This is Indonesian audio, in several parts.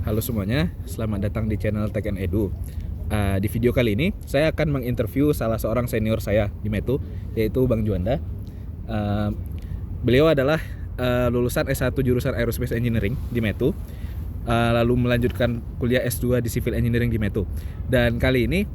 Halo semuanya, selamat datang di channel Tech and Edu. Di video kali ini, saya akan menginterview salah seorang senior saya di Metu, yaitu Bang Juanda. Beliau adalah lulusan S1 jurusan Aerospace Engineering di Metu, lalu melanjutkan kuliah S2 di Civil Engineering di Metu. Dan kali ini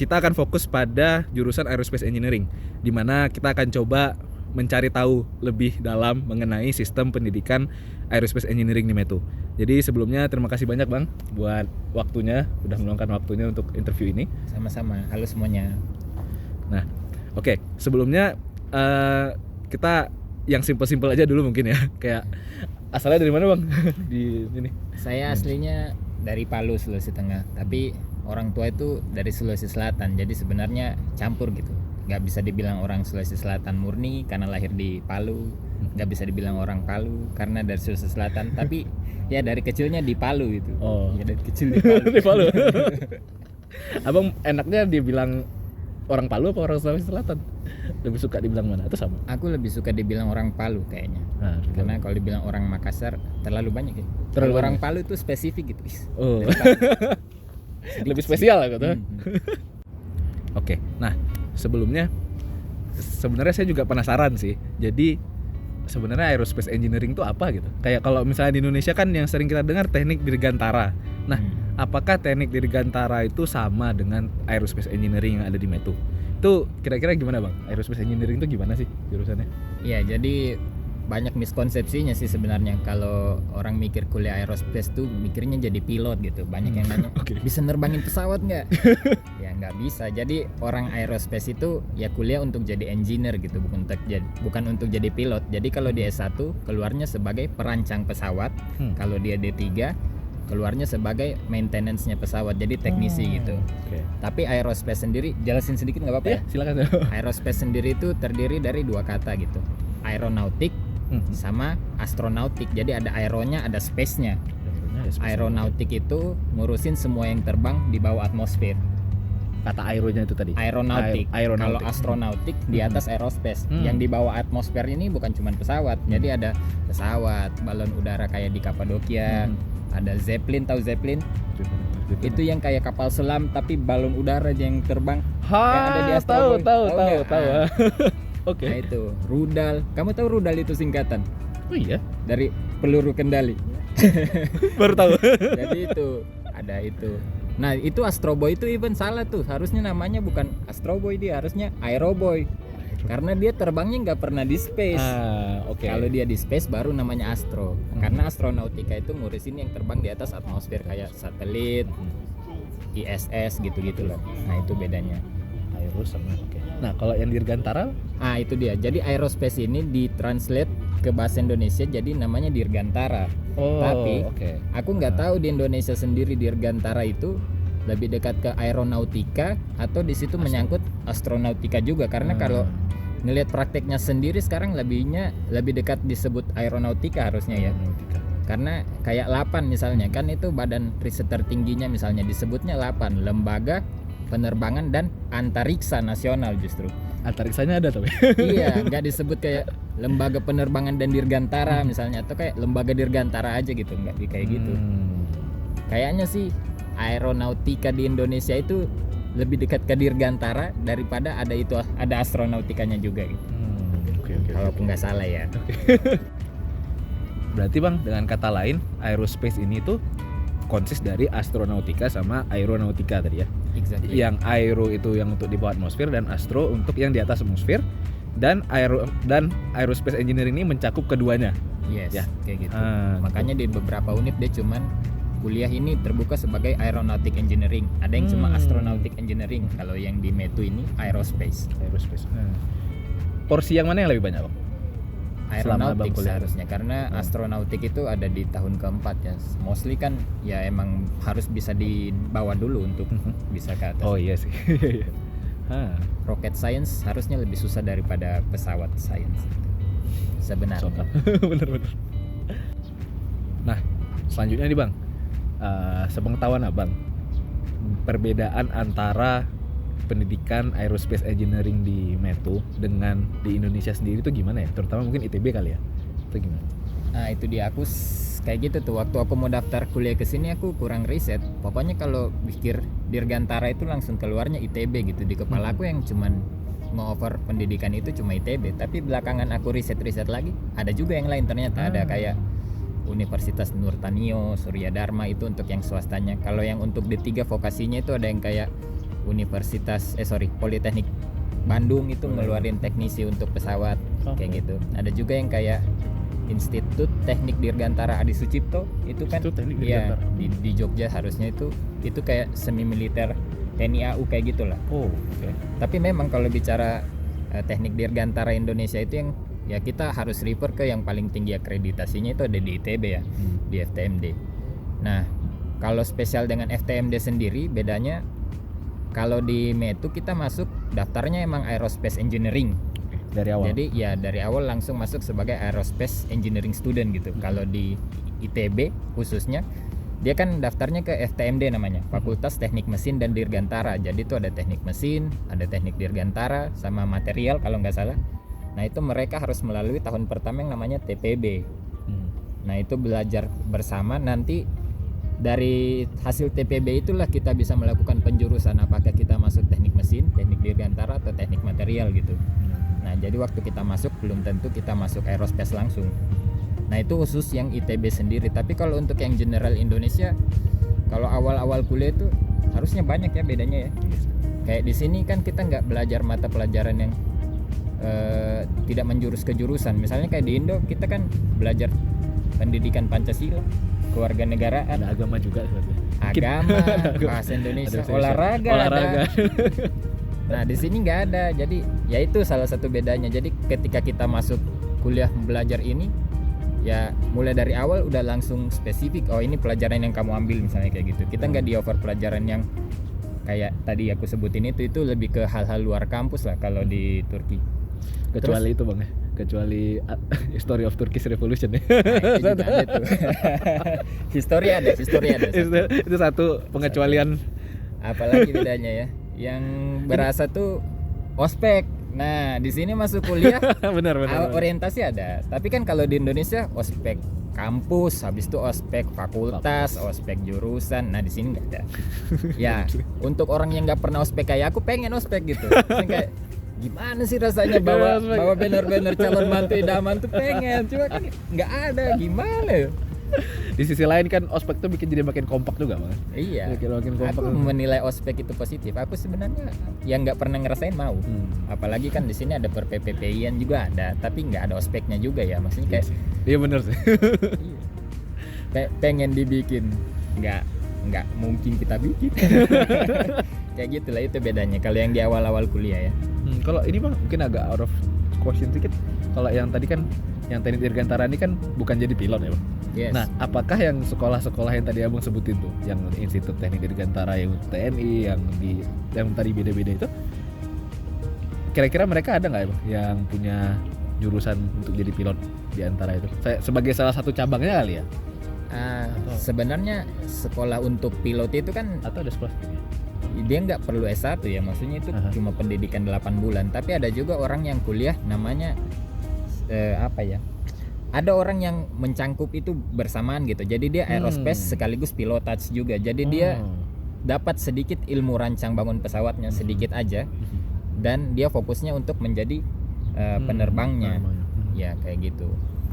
kita akan fokus pada jurusan Aerospace Engineering, di mana kita akan coba mencari tahu lebih dalam mengenai sistem pendidikan Aerospace Engineering di Metu. Jadi sebelumnya terima kasih banyak Bang buat waktunya, udah meluangkan waktunya untuk interview ini. Sama-sama, halo semuanya. Nah, oke. Sebelumnya kita yang simpel-simpel aja dulu mungkin ya. Kayak asalnya dari mana Bang? Di sini. Saya aslinya dari Palu, Sulawesi Tengah, tapi orang tua itu dari Sulawesi Selatan. Jadi sebenarnya campur gitu. Gak bisa dibilang orang Sulawesi Selatan murni karena lahir di Palu, gak bisa dibilang orang Palu karena dari Sulawesi Selatan, tapi ya dari kecilnya di Palu gitu. Oh, ya dari kecil di Palu. di Palu. Abang enaknya dibilang orang Palu apa orang Sulawesi Selatan? Lebih suka dibilang mana? Atau sama? Aku lebih suka dibilang orang Palu kayaknya. Nah, Karena kalau dibilang orang Makassar terlalu banyak ya. Terlalu Kalau orang banyak. Palu itu spesifik gitu. Oh. Sedikit Lebih spesial lah gitu. Hmm. Oke. Nah, sebelumnya sebenarnya saya juga penasaran sih. Jadi sebenarnya Aerospace Engineering itu apa gitu? Kayak kalau misalnya di Indonesia kan yang sering kita dengar teknik dirgantara. Nah, apakah teknik dirgantara itu sama dengan Aerospace Engineering yang ada di Metu? Itu kira-kira gimana Bang? Aerospace Engineering itu gimana sih jurusannya? Ya, jadi banyak miskonsepsinya sih sebenarnya. Kalau orang mikir kuliah aerospace tuh mikirnya jadi pilot gitu. Banyak yang nanya, Oke. bisa nerbangin pesawat nggak? Ya nggak bisa. Jadi orang aerospace itu ya kuliah untuk jadi engineer gitu, bukan untuk jadi pilot. Jadi kalau di S1 keluarnya sebagai perancang pesawat, kalau dia D3 keluarnya sebagai maintenance-nya pesawat, jadi teknisi gitu. Oke. Tapi aerospace sendiri, jelasin sedikit nggak apa-apa ya? Silakan. Aerospace sendiri itu terdiri dari dua kata gitu, aeronautik sama astronautik. Jadi ada aeronya, ada space-nya. Aeronautik itu ngurusin semua yang terbang di bawah atmosfer. Kata aeronya itu tadi. Aeronautik. Kalau astronautik di atas aerospace. Yang di bawah atmosfer ini bukan cuma pesawat. Jadi ada pesawat, balon udara kayak di Kapadokia, ada Zeppelin, tahu Zeppelin? Itu yang kayak kapal selam tapi balon udara yang terbang. Yang ada di Astro Boy. tahu. Ah. Oke. Nah itu rudal. Kamu tahu rudal itu singkatan Oh iya, dari peluru kendali. baru tahu. Jadi itu ada itu. Nah itu Astro Boy itu even salah tuh. Harusnya namanya bukan Astro Boy, dia harusnya Aero Boy. Karena dia terbangnya nggak pernah di space. Oke. Kalau dia di space baru namanya Astro. Karena astronautika itu ngurusin yang terbang di atas atmosfer kayak satelit, ISS gitu-gitu loh. Nah itu bedanya. Aero sama oke. Nah, kalau yang dirgantara Itu dia. Jadi aerospace ini ditranslate ke bahasa Indonesia jadi namanya dirgantara. Tapi oke. aku nggak tahu di Indonesia sendiri dirgantara itu lebih dekat ke aeronautika atau di situ menyangkut astronautika juga, karena kalau ngelihat prakteknya sendiri sekarang lebih dekat disebut aeronautika harusnya ya. Karena kayak LAPAN misalnya kan itu badan riset tertingginya, misalnya disebutnya LAPAN, Lembaga Penerbangan dan Antariksa Nasional justru. Antariksanya ada tuh. Iya, nggak disebut kayak Lembaga Penerbangan dan Dirgantara misalnya, atau kayak Lembaga Dirgantara aja gitu, nggak kayak gitu. Kayaknya sih aeronautika di Indonesia itu lebih dekat ke dirgantara daripada ada astronautikanya juga gitu. Oke. Kalau aku nggak salah ya. Berarti Bang, dengan kata lain, aerospace ini tuh konsis dari astronautika sama aeronautika tadi ya. Exactly. Yang aero itu yang untuk di bawah atmosfer dan astro untuk yang di atas atmosfer, dan aerospace engineering ini mencakup keduanya. Yes, Ya. kayak gitu. Makanya di beberapa unit dia cuman kuliah ini terbuka sebagai aeronautic engineering. Ada yang cuma astronautic engineering. Kalau yang di Metu ini aerospace. Porsi yang mana yang lebih banyak Bang? Selama Abang Aeronautik kuliah. seharusnya, karena astronautik itu ada di tahun keempat ya. Mostly kan ya emang harus bisa dibawa dulu untuk bisa ke atas. Oh iya sih. Rocket science harusnya lebih susah daripada pesawat science sebenarnya. Bener. Nah, selanjutnya nih Bang, sepengetahuan Abang, perbedaan antara pendidikan aerospace engineering di Metu dengan di Indonesia sendiri itu gimana ya? Terutama mungkin ITB kali ya. Itu gimana? Nah itu dia, aku kayak gitu tuh. Waktu aku mau daftar kuliah ke sini aku kurang riset. Pokoknya kalau pikir Dirgantara itu langsung keluarnya ITB gitu. Di kepala aku yang cuman nge-offer pendidikan itu cuma ITB. Tapi belakangan aku riset-riset lagi, ada juga yang lain ternyata. Ada kayak Universitas Nurtanio, Surya Dharma itu untuk yang swastanya. Kalau yang untuk D3 vokasinya itu ada yang kayak Politeknik Bandung itu ngeluarin teknisi untuk pesawat kayak gitu. Ada juga yang kayak Institut Teknik Dirgantara Adi Sucipto itu kan ya di Jogja harusnya itu kayak semi militer TNI AU kayak gitulah. Tapi memang kalau bicara Teknik Dirgantara Indonesia itu yang ya kita harus refer ke yang paling tinggi akreditasinya itu ada di ITB ya, di FTMD. Nah, kalau spesial dengan FTMD sendiri bedanya kalau di METU kita masuk daftarnya emang Aerospace Engineering. Dari awal. Jadi ya dari awal langsung masuk sebagai Aerospace Engineering student gitu. Kalau di ITB khususnya dia kan daftarnya ke FTMD namanya, Fakultas Teknik Mesin dan Dirgantara. Jadi itu ada teknik mesin, ada teknik dirgantara sama material kalau nggak salah. Nah itu mereka harus melalui tahun pertama yang namanya TPB. Nah itu belajar bersama, nanti dari hasil TPB itulah kita bisa melakukan penjurusan apakah kita masuk teknik mesin, teknik dirgantara atau teknik material gitu. Nah jadi waktu kita masuk belum tentu kita masuk aerospace langsung. Nah itu khusus yang ITB sendiri. Tapi kalau untuk yang general Indonesia, kalau awal-awal kuliah itu harusnya banyak ya bedanya ya. Kayak di sini kan kita nggak belajar mata pelajaran yang tidak menjurus ke jurusan. Misalnya kayak di Indo kita kan belajar pendidikan Pancasila, kewarganegaraan, ada agama juga agama, bahasa Indonesia, olahraga. Nah di sini nggak ada. Jadi ya itu salah satu bedanya. Jadi ketika kita masuk kuliah belajar ini ya mulai dari awal udah langsung spesifik. Oh ini pelajaran yang kamu ambil misalnya kayak gitu. Kita nggak di offer pelajaran yang kayak tadi aku sebutin itu lebih ke hal-hal luar kampus lah kalau di Turki. Kecuali itu bang ya, kecuali History of Turkish Revolution ya. Nah, itu juga ada tuh. History ada. Itu satu pengecualian. Apalagi bedanya ya, yang berasa tuh ospek. Nah di sini masuk kuliah benar. Orientasi ada. Tapi kan kalau di Indonesia ospek kampus, habis itu ospek fakultas, ospek jurusan. Nah di sini nggak ada. Ya untuk orang yang nggak pernah ospek kayak aku pengen ospek gitu. Kayak gimana sih rasanya bawa banner-banner calon mantu idaman tuh pengen, cuma kan nggak ada, gimana? Di sisi lain kan ospek tuh bikin jadi makin kompak juga bang. Iya. Makin kompak. Aku menilai ospek itu positif. Aku sebenarnya yang nggak pernah ngerasain mau. Apalagi kan di sini ada per PPP-an juga ada, tapi nggak ada ospeknya juga ya. Maksudnya kayak. Iya benar sih. Kayak pengen dibikin, nggak mungkin kita bikin. Kayak gitulah itu bedanya. Kalau yang di awal-awal kuliah ya. Kalau ini bang mungkin agak out of question sedikit. Kalau yang tadi kan yang teknik dirgantara ini kan bukan jadi pilot ya bang. Yes. Nah apakah yang sekolah-sekolah yang tadi abang sebutin tuh, yang Institut Teknik Dirgantara, yang TNI, yang tadi beda-beda itu, kira-kira mereka ada nggak ya bang yang punya jurusan untuk jadi pilot di antara itu? Saya sebagai salah satu cabangnya kali ya. Sebenarnya sekolah untuk pilot itu kan atau ada sekolah? Dia nggak perlu S1 ya, maksudnya itu cuma pendidikan 8 bulan. Tapi ada juga orang yang kuliah namanya ada orang yang mencangkup itu bersamaan gitu. Jadi dia aerospace sekaligus pilotage juga. Jadi dia dapat sedikit ilmu rancang bangun pesawatnya sedikit aja, dan dia fokusnya untuk menjadi penerbangnya. Ya kayak gitu.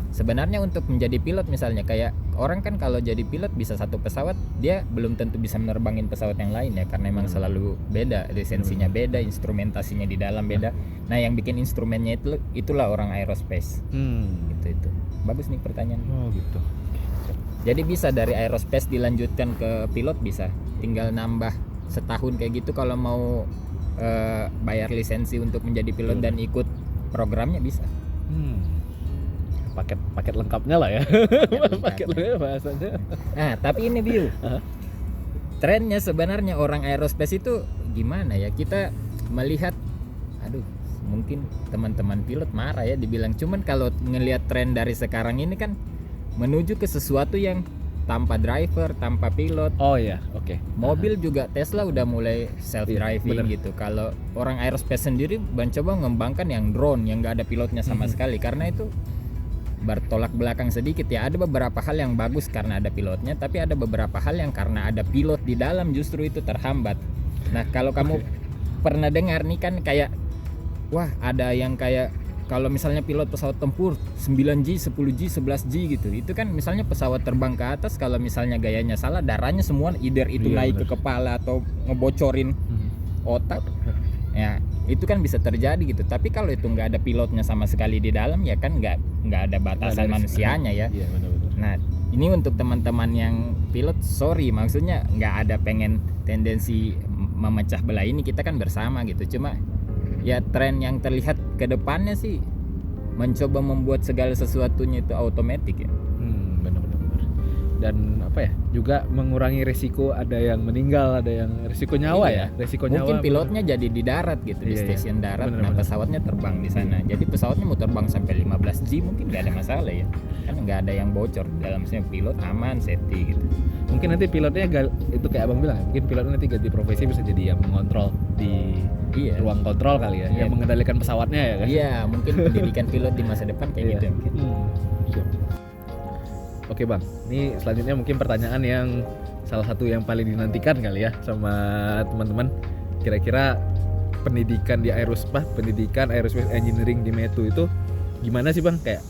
Sebenarnya untuk menjadi pilot misalnya kayak orang kan kalau jadi pilot bisa satu pesawat, dia belum tentu bisa menerbangin pesawat yang lain ya, karena emang selalu beda, lisensinya beda, instrumentasinya di dalam beda. Nah yang bikin instrumennya itulah orang aerospace. Itu bagus nih pertanyaan. Oh gitu. Jadi bisa dari aerospace dilanjutkan ke pilot, bisa tinggal nambah setahun kayak gitu kalau mau bayar lisensi untuk menjadi pilot dan ikut programnya bisa. Paket lengkapnya lah ya. Paket lengkapnya bahasanya. Nah tapi ini Biu, trennya sebenarnya orang aerospace itu gimana ya, kita melihat mungkin teman-teman pilot marah ya dibilang, cuman kalau ngelihat tren dari sekarang ini kan menuju ke sesuatu yang tanpa driver, tanpa pilot. Oh iya, oke. Mobil juga Tesla udah mulai self driving gitu. Kalau orang aerospace sendiri mencoba mengembangkan yang drone yang nggak ada pilotnya sama sekali, karena itu bertolak belakang sedikit ya. Ada beberapa hal yang bagus karena ada pilotnya, tapi ada beberapa hal yang karena ada pilot di dalam justru itu terhambat. Nah, kalau kamu pernah dengar nih kan kayak wah, ada yang kayak kalau misalnya pilot pesawat tempur 9G, 10G, 11G gitu. Itu kan misalnya pesawat terbang ke atas, kalau misalnya gayanya salah, darahnya semua either itu Iya, naik bener. ke kepala atau ngebocorin otak. Ya, itu kan bisa terjadi gitu. Tapi kalau itu nggak ada pilotnya sama sekali di dalam ya kan nggak ada batasan manusianya ya. Iya, benar-benar. Nah, ini untuk teman-teman yang pilot, sorry, maksudnya nggak ada pengen tendensi memecah belah ini, kita kan bersama gitu. Cuma ya tren yang terlihat ke depannya sih mencoba membuat segala sesuatunya itu otomatis ya. Benar-benar. Dan apa ya? Juga mengurangi resiko ada yang meninggal, ada yang resiko nyawa Iya. ya. Resiko Mungkin nyawa. pilotnya jadi di darat gitu, di Iya, iya. stasiun darat. Nah, Bener-bener. pesawatnya terbang di sana. Jadi pesawatnya mau terbang sampai 15G mungkin nggak ada masalah ya. Kan nggak ada yang bocor dalam, maksudnya pilot aman, safety gitu. Mungkin nanti pilotnya itu kayak abang bilang, mungkin pilotnya nanti ganti profesi, bisa jadi yang mengontrol di Iya. ruang kontrol kali ya, Iya. yang mengendalikan pesawatnya ya kan. Iya, mungkin pendidikan pilot di masa depan kayak Iya. gitu mungkin. Siap. Oke bang, ini selanjutnya mungkin pertanyaan yang salah satu yang paling dinantikan kali ya sama teman-teman. Kira-kira pendidikan di pendidikan aerospace engineering di METU itu gimana sih bang? Kayak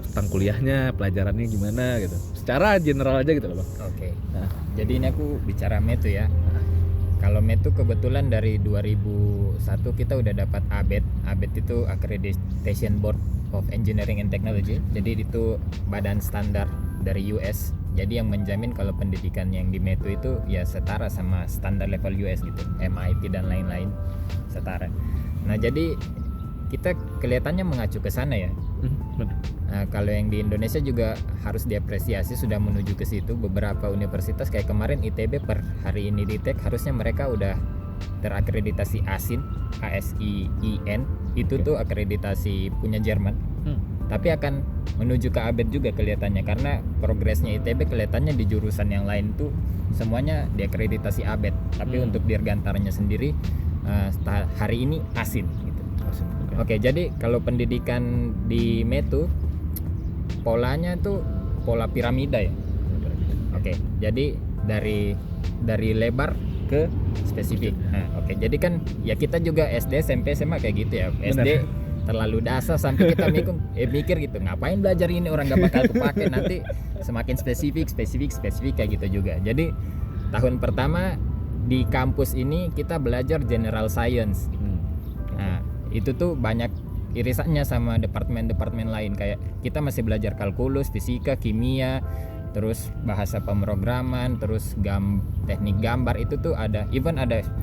tentang kuliahnya, pelajarannya gimana gitu. Secara general aja gitu loh bang. Oke. Nah. Jadi ini aku bicara METU ya. Kalau METU kebetulan dari 2001 kita udah dapat ABET. ABET itu Accreditation Board of Engineering and Technology. Jadi itu badan standar dari US. Jadi yang menjamin kalau pendidikan yang di METU itu ya setara sama standar level US gitu, MIT dan lain-lain setara. Nah, jadi kita kelihatannya mengacu ke sana ya. Benar. Nah, kalau yang di Indonesia juga harus diapresiasi sudah menuju ke situ. Beberapa universitas kayak kemarin ITB per hari ini di TEK harusnya mereka udah terakreditasi ASIN, ASIIN. Itu tuh akreditasi punya Jerman. Tapi akan menuju ke ABET juga kelihatannya, karena progresnya ITB kelihatannya di jurusan yang lain tuh semuanya diakreditasi ABET. Tapi untuk dirgantaranya sendiri hari ini ASIN gitu. Oke, jadi kalau pendidikan di METU polanya tuh pola piramida ya. Oke, jadi dari lebar ke spesifik. Nah, oke, jadi kan ya kita juga SD, SMP, SMA kayak gitu ya. SD terlalu dasar sampai kita mikir gitu, ngapain belajar ini, orang gak bakal kepake. Nanti semakin spesifik kayak gitu juga. Jadi tahun pertama di kampus ini kita belajar general science. Nah, itu tuh banyak irisannya sama departemen-departemen lain, kayak kita masih belajar kalkulus, fisika, kimia, terus bahasa pemrograman, terus teknik gambar. Itu tuh ada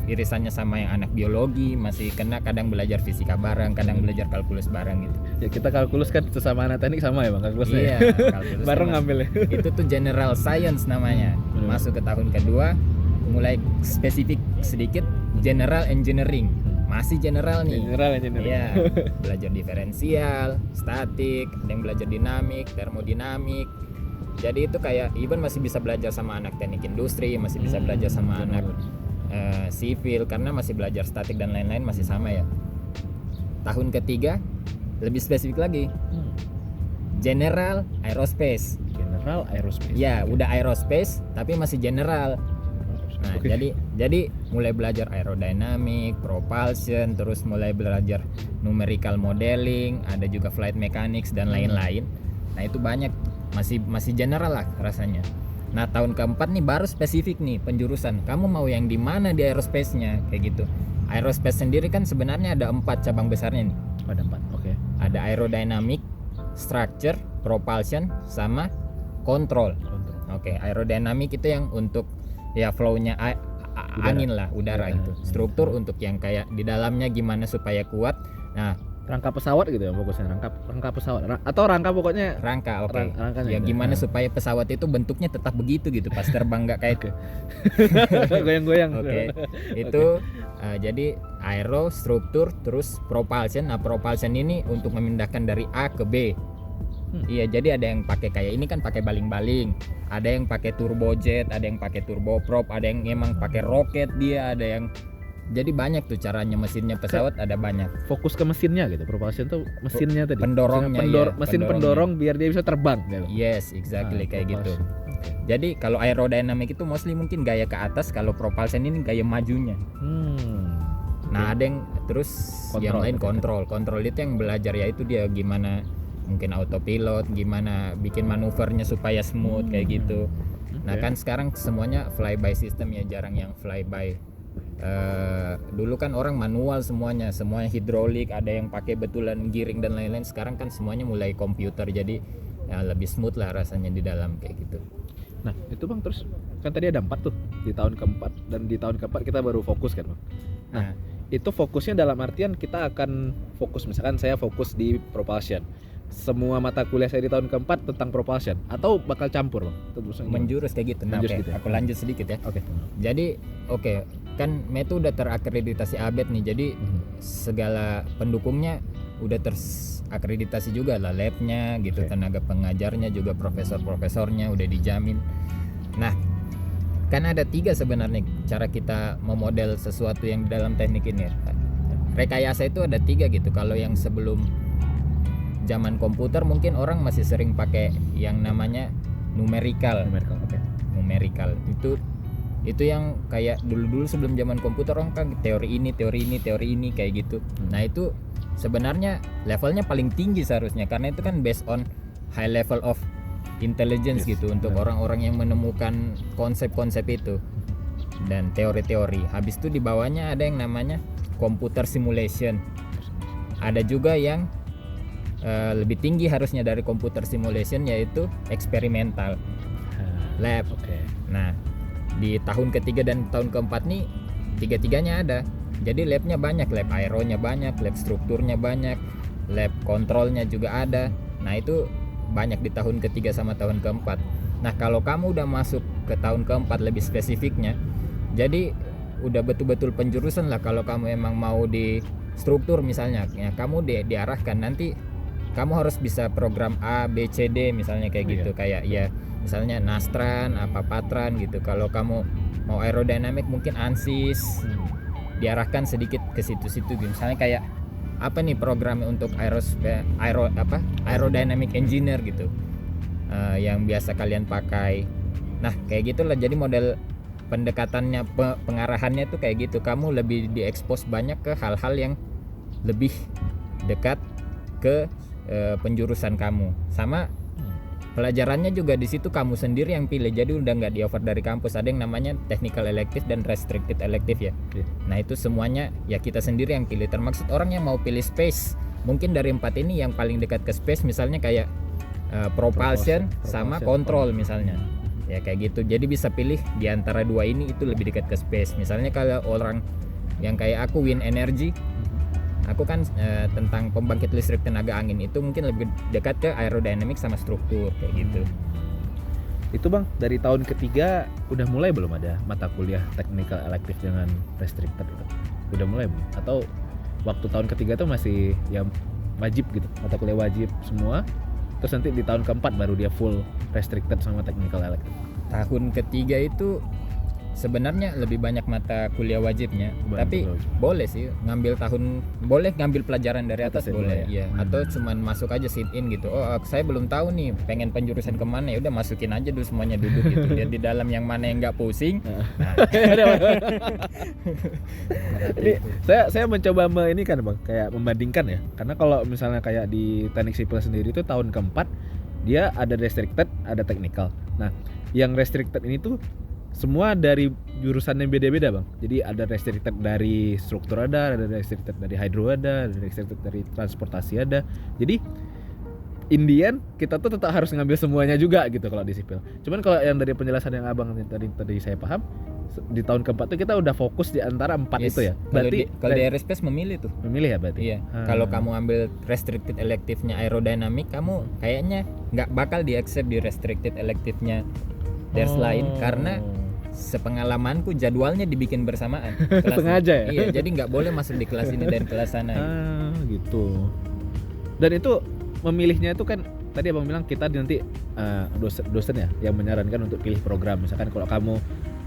irisannya sama yang anak biologi, masih kena kadang belajar fisika bareng, kadang belajar kalkulus bareng gitu. Ya kita kalkulus kan sesama anak teknik sama ya bang, kalkulusnya. Iya, Ya? kalkulus Bareng sama. ngambilnya. Itu tuh general science namanya. Bener. Masuk ke tahun kedua mulai spesifik sedikit, general engineering. Masih general nih. General engineering. Iya, belajar diferensial, statik, ada yang belajar dinamik, termodinamik. Jadi itu kayak masih bisa belajar sama anak teknik industri, masih bisa belajar sama anak sipil, karena masih belajar statik dan lain-lain masih sama ya. Tahun ketiga lebih spesifik lagi. General aerospace. General aerospace. Ya, udah aerospace tapi masih general. Nah, Oke. jadi mulai belajar aerodynamic, propulsion, terus mulai belajar numerical modeling, ada juga flight mechanics dan lain-lain. Nah, itu banyak, masih general lah rasanya. Nah, tahun keempat nih baru spesifik nih penjurusan. Kamu mau yang di mana di aerospace-nya kayak gitu. Aerospace sendiri kan sebenarnya ada 4 cabang besarnya nih. Ada 4. Oke. Ada aerodynamic, structure, propulsion, sama control. Oke, aerodynamic itu yang untuk ya flow-nya angin lah, udara gitu. Struktur untuk yang kayak di dalamnya gimana supaya kuat. Nah, Rangka pesawat gitu ya fokusnya, rangka pesawat atau rangka pokoknya. rangka, oke. Rangkanya Ya gitu. gimana supaya pesawat itu bentuknya tetap begitu gitu pas terbang, nggak kayak Goyang-goyang. Oke. Itu jadi aero, struktur, terus propulsion. Nah, propulsion ini untuk memindahkan dari A ke B. Iya, jadi ada yang pakai kayak ini kan pakai baling-baling, ada yang pakai turbojet, ada yang pakai turboprop, ada yang emang pakai roket dia, ada yang Jadi banyak tuh caranya, mesinnya pesawat ada banyak. Fokus ke mesinnya gitu. Propulsion tuh mesinnya tadi. Pendorongnya, Mesin pendorongnya. pendorong biar dia bisa terbang gitu. Yes, exactly kayak gitu. Propulsion. Oke. Jadi kalau aerodynamic itu mostly mungkin gaya ke atas, kalau propulsion ini gaya majunya. Nah, ada yang terus yang Kontrol lain berarti. kontrol itu yang belajar, ya itu dia gimana mungkin autopilot, gimana bikin manuvernya supaya smooth kayak gitu. Nah, Oke. kan sekarang semuanya flyby system ya, jarang yang flyby. Dulu kan orang manual semuanya hidrolik, ada yang pakai betulan giring dan lain-lain. Sekarang kan semuanya mulai komputer, jadi ya lebih smooth lah rasanya di dalam kayak gitu. Nah itu Bang, terus kan tadi ada 4 tuh di tahun keempat, dan di tahun keempat kita baru fokus kan Bang. Nah itu fokusnya dalam artian kita akan fokus, misalkan saya fokus di propulsion, semua mata kuliah saya di tahun keempat tentang propulsion, atau bakal campur Bang? Terus Menjurus kayak gitu. Nah, Menjurus oke, gitu ya? aku lanjut sedikit ya. Oke. Jadi kan METU udah terakreditasi ABET nih, jadi segala pendukungnya udah terakreditasi juga lah, labnya gitu, Oke. tenaga pengajarnya juga, profesornya udah dijamin. Nah, kan ada 3 sebenarnya cara kita memodel sesuatu yang di dalam teknik ini. Rekayasa itu ada 3 gitu. Kalau yang sebelum zaman komputer mungkin orang masih sering pakai yang namanya numerical. Oke. Numerical itu yang kayak dulu sebelum zaman komputer orang kan teori ini kayak gitu. Nah, itu sebenarnya levelnya paling tinggi seharusnya, karena itu kan based on high level of intelligence Yes, gitu, untuk orang-orang yang menemukan konsep-konsep itu dan teori-teori. Habis itu di bawahnya ada yang namanya computer simulation. Ada juga yang lebih tinggi harusnya dari computer simulation, yaitu experimental lab. Oke. Nah, di tahun ketiga dan tahun keempat nih tiga-tiganya ada. Jadi labnya banyak, lab aeronya banyak, lab strukturnya banyak, lab kontrolnya juga ada. Nah, itu banyak di tahun ketiga sama tahun keempat. Nah, kalau kamu udah masuk ke tahun keempat lebih spesifiknya, jadi udah betul-betul penjurusan lah. Kalau kamu emang mau di struktur misalnya, ya kamu diarahkan nanti kamu harus bisa program A, B, C, D misalnya kayak gitu. Kayak ya misalnya Nastran, apa Patran gitu. Kalau kamu mau aerodynamic mungkin ANSYS, diarahkan sedikit ke situ-situ gitu. Misalnya kayak apa nih programnya untuk aerodynamic engineer gitu, yang biasa kalian pakai. Nah, kayak gitulah. Jadi model pendekatannya, pengarahannya tuh kayak gitu. Kamu lebih diekspos banyak ke hal-hal yang lebih dekat ke penjurusan kamu. Sama pelajarannya juga di situ kamu sendiri yang pilih, jadi udah nggak di offer dari kampus. Ada yang namanya technical elective dan restricted elective ya. Nah, itu semuanya ya kita sendiri yang pilih. Termaksud orang yang mau pilih space, mungkin dari 4 ini yang paling dekat ke space misalnya kayak propulsion sama control misalnya ya kayak gitu. Jadi bisa pilih di antara 2 ini, itu lebih dekat ke space. Misalnya kalau orang yang kayak aku wind energy, aku kan tentang pembangkit listrik tenaga angin, itu mungkin lebih dekat ke aerodynamic sama struktur kayak gitu. Itu Bang, dari tahun ketiga udah mulai belum ada mata kuliah technical elective dengan restricted itu? Udah mulai belum? Atau waktu tahun ketiga tuh masih yang wajib gitu, mata kuliah wajib semua, terus nanti di tahun keempat baru dia full restricted sama technical elective? Tahun ketiga itu sebenarnya lebih banyak mata kuliah wajibnya, tapi boleh sih boleh ngambil pelajaran dari atas, boleh ya. Atau cuman masuk aja sit in gitu. Oh, saya belum tahu nih pengen penjurusan kemana, ya udah masukin aja dulu semuanya, duduk gitu. Lihat di dalam yang mana yang nggak pusing. Nah, Ini saya mencoba ini kan Bang, kayak membandingkan ya. Karena kalau misalnya kayak di teknik sipil sendiri itu tahun keempat dia ada restricted, ada technical. Nah, yang restricted ini tuh semua dari jurusan yang beda-beda Bang. Jadi ada restricted dari struktur, ada restricted dari hydro, ada restricted dari transportasi ada. Jadi Indian kita tuh tetap harus ngambil semuanya juga gitu kalau di sipil. Cuman kalau yang dari penjelasan yang Abang tadi saya paham, di tahun keempat itu kita udah fokus di antara 4 itu ya. Berarti kalau di aerospace memilih tuh. Memilih ya berarti. Iya. Kalau kamu ambil restricted elective-nya aerodynamic, kamu kayaknya nggak bakal di-accept di restricted elective-nya DERS lain, karena sepengalamanku jadwalnya dibikin bersamaan. Sengaja ya? Iya, jadi nggak boleh masuk di kelas ini dan kelas sana. Gitu. Dan itu memilihnya itu kan tadi Abang bilang kita nanti dosen ya yang menyarankan untuk pilih program. Misalkan kalau kamu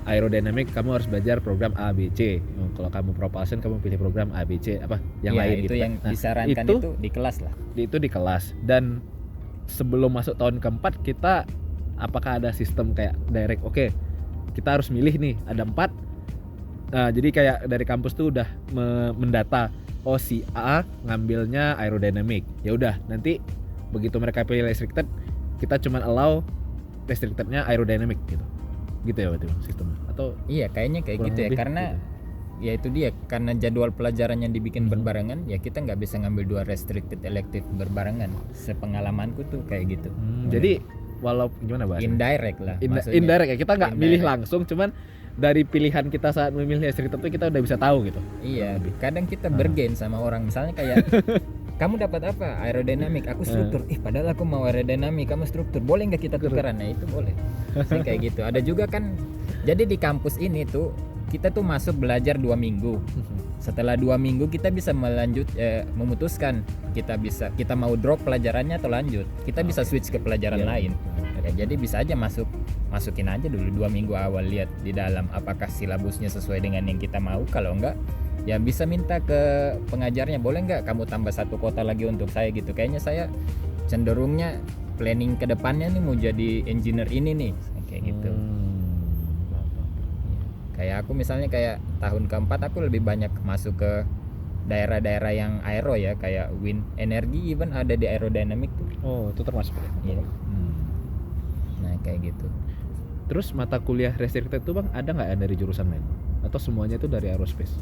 aerodynamic kamu harus belajar program A B C. Kalau kamu propulsion kamu pilih program A B C apa yang Ya, lain itu gitu. yang disarankan itu di kelas lah. Itu di kelas. Dan sebelum masuk tahun keempat kita apakah ada sistem kayak direct, oke, kita harus milih nih ada 4. Nah, jadi kayak dari kampus tuh udah mendata, oh si A ngambilnya aerodynamic. Ya udah, nanti begitu mereka pilih restricted, kita cuman allow restrictednya aerodynamic gitu. Gitu ya berarti sistemnya. Atau Iya, kayaknya kayak kurang gitu ya, lebih karena gitu. ya itu dia, karena jadwal pelajaran yang dibikin berbarengan, ya kita nggak bisa ngambil 2 restricted elective berbarengan. Sepengalamanku tuh kayak gitu. Jadi walau gimana bahasanya? Indirect lah maksudnya. Indirect ya, kita nggak milih Indirect. langsung, cuman dari pilihan kita saat memilih restricted tuh kita udah bisa tahu gitu. Iya, kadang kita bergain sama orang, misalnya kayak kamu dapat apa? Aerodynamic, aku struktur. Padahal aku mau aerodynamic, kamu struktur. Boleh nggak kita tukeran? Nah, itu boleh. Sih kayak gitu. Ada juga kan. Jadi di kampus ini tuh kita tuh masuk belajar 2 minggu. Setelah 2 minggu kita bisa memutuskan kita mau drop pelajarannya atau lanjut. Kita bisa switch ke pelajaran lain. Ya, jadi bisa aja masukin aja dulu 2 minggu awal, lihat di dalam apakah silabusnya sesuai dengan yang kita mau. Kalau enggak, ya bisa minta ke pengajarnya, boleh nggak kamu tambah 1 kuota lagi untuk saya gitu. Kayaknya saya cenderungnya planning ke depannya nih mau jadi engineer ini nih, kayak gitu. Kayak aku misalnya kayak tahun keempat aku lebih banyak masuk ke daerah-daerah yang aero ya, kayak wind energy, even ada di aerodynamic tuh. Oh, itu termasuk ya. Iya. Nah, kayak gitu. Terus mata kuliah restricted itu Bang ada nggak ya dari jurusan lain? Atau semuanya itu dari aerospace?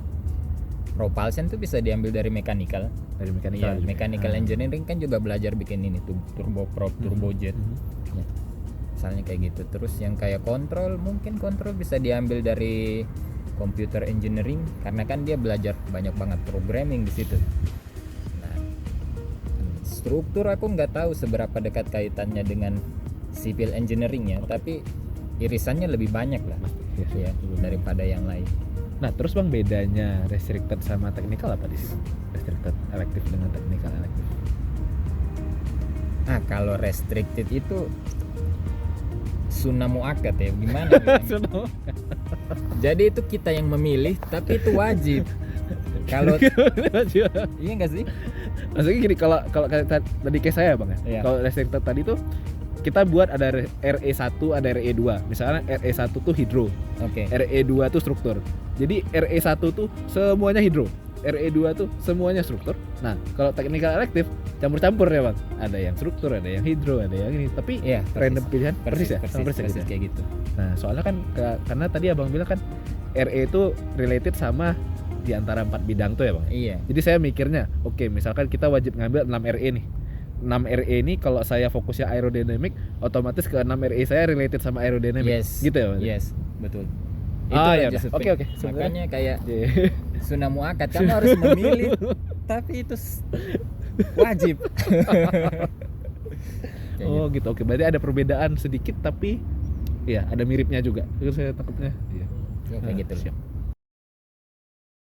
Propulsion tuh bisa diambil dari mechanical. Dari mekanika Iya, juga? mechanical engineering kan juga belajar bikin ini tuh turboprop, turbojet. Ya, misalnya kayak gitu. Terus yang kayak kontrol, mungkin kontrol bisa diambil dari computer engineering karena kan dia belajar banyak banget programming di situ. Nah, struktur aku nggak tahu seberapa dekat kaitannya dengan civil engineering ya, tapi irisannya lebih banyak lah ya daripada yang lain. Nah, terus Bang bedanya restricted sama technical apa di situ? Restricted elective dengan technical elective. Nah, kalau restricted itu sunnah muakkad ya, gimana bilangnya? Jadi itu kita yang memilih, tapi itu wajib. Kalau iya nggak sih? Maksudnya gini, kalau kayak tadi case saya Bang ya. Iya. Kalau restricted tadi tuh kita buat ada RE1, ada RE2. Misalnya RE1 tuh hidro, Oke. RE2 tuh struktur. Jadi RE1 tuh semuanya hidro, RE2 tuh semuanya struktur. Nah, kalau technical elective campur-campur ya Bang. Ada yang struktur, ada yang hidro, ada yang ini. Tapi Iya, random pilihan persis ya? Sama persis ya? kayak gitu. Nah, soalnya kan karena tadi Abang bilang kan RE itu related sama di antara 4 bidang tuh ya Bang. Iya. Jadi saya mikirnya, oke, misalkan kita wajib ngambil 6 RE nih. 6 RE ini kalau saya fokusnya aerodynamic, otomatis ke 6 RE saya related sama aerodynamic. Yes. Gitu ya Bang? Yes, betul. Ya aja udah. survei. Oke. Makanya kayak Iya. sunnah muakkad, kamu harus memilih, tapi itu wajib. Kayak Oh gitu. Oke, berarti ada perbedaan sedikit tapi ya ada miripnya juga. Itu saya takutnya. Iya. gitu. Kayak gitu. Siap.